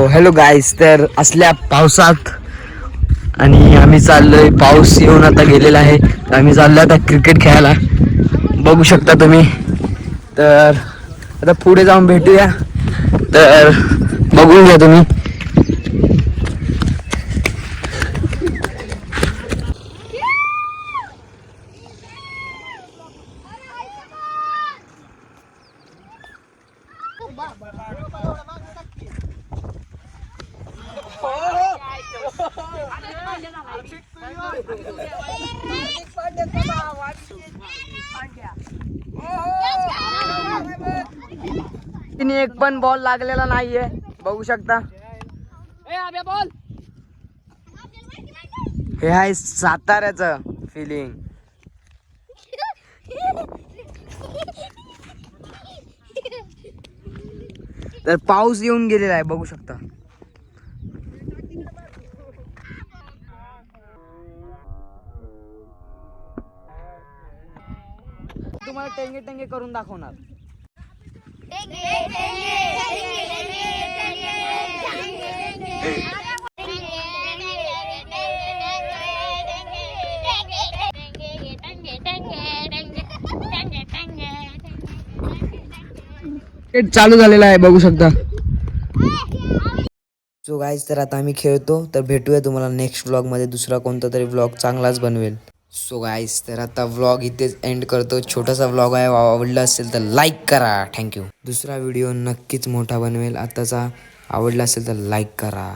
Hello गाईस, तर असल्या पावसात आणि आम्ही चाललोय. पाऊस येऊन आता गेलेला आहे. आम्ही चाललोय आता क्रिकेट खेळायला. बघू शकता तुम्ही. तर आता पुढे जाऊन भेटूया. तर बघून घ्या तुम्ही. तिने एक पण बॉल लागलेला नाहीये, बघू शकता. हे आहे साताऱ्याचं फिलिंग. तर पाऊस येऊन गेलेला आहे, बघू शकता. तुम्हाला टेंगे टेंगे करून दाखवणार. चालू झालेला आहे, बघू शकता. सो गाईज, तर आता आम्ही खेळतो. तर भेटूया तुम्हाला नेक्स्ट व्लॉग मध्ये. दुसरा कोणता तरी व्लॉग चांगलाच बनवेल. सो गाईज, तर आता व्लॉग इथेच एंड करतो. छोटासा व्लॉग आहे. आवडला असेल तर लाईक करा. थँक्यू. दुसरा व्हिडिओ नक्कीच मोठा बनवेल. आताचा आवडला असेल तर लाईक करा.